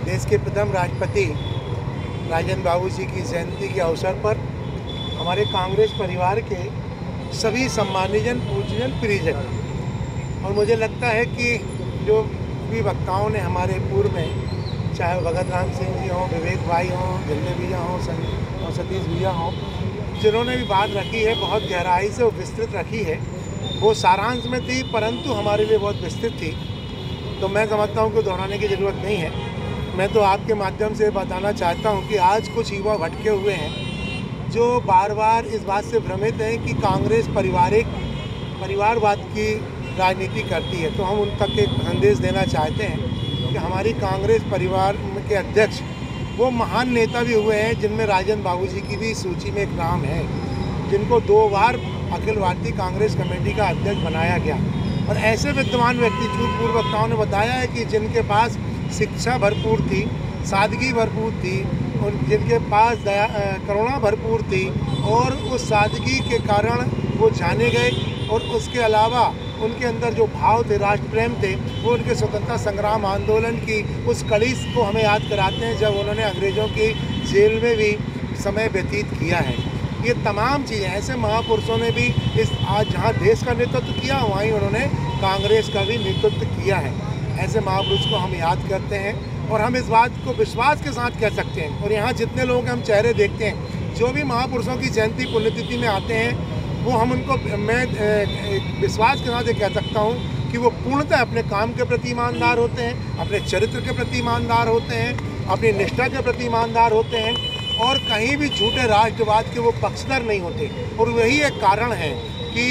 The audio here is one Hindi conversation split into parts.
देश के प्रथम राष्ट्रपति राजेंद्र बाबू जी की जयंती के अवसर पर हमारे कांग्रेस परिवार के सभी सम्मानीजन, पूज्यजन, प्रियजन और मुझे लगता है कि जो भी वक्ताओं ने हमारे पूर्व में, चाहे भगत राम सिंह जी हों, विवेक भाई हों, दिल्ली भैया हों और सतीश भैया हों, जिन्होंने भी बात रखी है बहुत गहराई से वो विस्तृत रखी है। वो सारांश में थी परंतु हमारे लिए बहुत विस्तृत थी, तो मैं समझता हूँ कि दोहराने की ज़रूरत नहीं है। मैं तो आपके माध्यम से बताना चाहता हूँ कि आज कुछ युवा भटके हुए हैं जो बार बार इस बात से भ्रमित हैं कि कांग्रेस परिवारवाद की राजनीति करती है। तो हम उन तक एक संदेश देना चाहते हैं कि हमारी कांग्रेस परिवार के अध्यक्ष वो महान नेता भी हुए हैं जिनमें राजेंद्र बाबू जी की भी सूची में एक नाम है, जिनको 2 बार अखिल भारतीय कांग्रेस कमेटी का अध्यक्ष बनाया गया। और ऐसे विद्वान व्यक्ति, पूर्व वक्ताओं ने बताया है कि जिनके पास शिक्षा भरपूर थी, सादगी भरपूर थी और जिनके पास करुणा भरपूर थी और उस सादगी के कारण वो जाने गए और उसके अलावा उनके अंदर जो भाव थे, राष्ट्र प्रेम थे, वो उनके स्वतंत्रता संग्राम आंदोलन की उस कड़ी को हमें याद कराते हैं जब उन्होंने अंग्रेज़ों की जेल में भी समय व्यतीत किया है। ये तमाम चीज़ें, ऐसे महापुरुषों ने भी इस आज जहाँ देश का नेतृत्व किया वहीं उन्होंने कांग्रेस का भी नेतृत्व किया है। ऐसे महापुरुष को हम याद करते हैं और हम इस बात को विश्वास के साथ कह सकते हैं। और यहाँ जितने लोग हम चेहरे देखते हैं जो भी महापुरुषों की जयंती पुण्यतिथि में आते हैं, वो हम उनको, मैं विश्वास के साथ कह सकता हूँ कि वो पूर्णतः अपने काम के प्रति ईमानदार होते हैं, अपने चरित्र के प्रति ईमानदार होते हैं, अपनी निष्ठा के प्रति ईमानदार होते हैं और कहीं भी झूठे राष्ट्रवाद के वो पक्षधर नहीं होते। और वही एक कारण है कि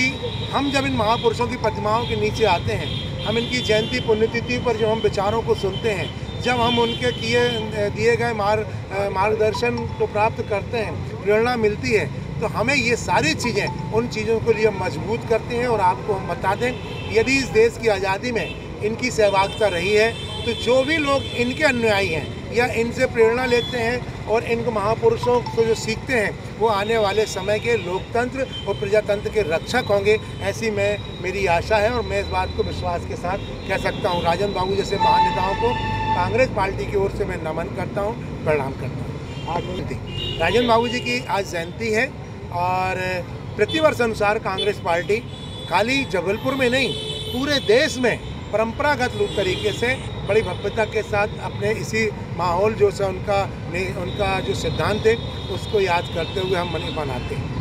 हम जब इन महापुरुषों की प्रतिमाओं के नीचे आते हैं, हम इनकी जयंती पुण्यतिथि पर जो हम विचारों को सुनते हैं, जब हम उनके दिए गए मार्गदर्शन को प्राप्त करते हैं, प्रेरणा मिलती है, तो हमें ये सारी चीज़ें उन चीज़ों के लिए मजबूत करते हैं। और आपको हम बता दें, यदि इस देश की आज़ादी में इनकी सहभागिता रही है तो जो भी लोग इनके अनुयायी हैं या इनसे प्रेरणा लेते हैं और इनको महापुरुषों को जो सीखते हैं, वो आने वाले समय के लोकतंत्र और प्रजातंत्र के रक्षक होंगे, ऐसी मेरी आशा है। और मैं इस बात को विश्वास के साथ कह सकता हूँ। राजेंद्र बाबू जैसे महान नेताओं को कांग्रेस पार्टी की ओर से मैं नमन करता हूँ, प्रणाम करता हूँ। आज राजेंद्र बाबू जी की आज जयंती है और प्रतिवर्ष अनुसार कांग्रेस पार्टी खाली जबलपुर में नहीं, पूरे देश में परंपरागत तरीके से बड़ी भव्यता के साथ अपने इसी माहौल जो से उनका जो सिद्धांत है उसको याद करते हुए हम मनाते हैं।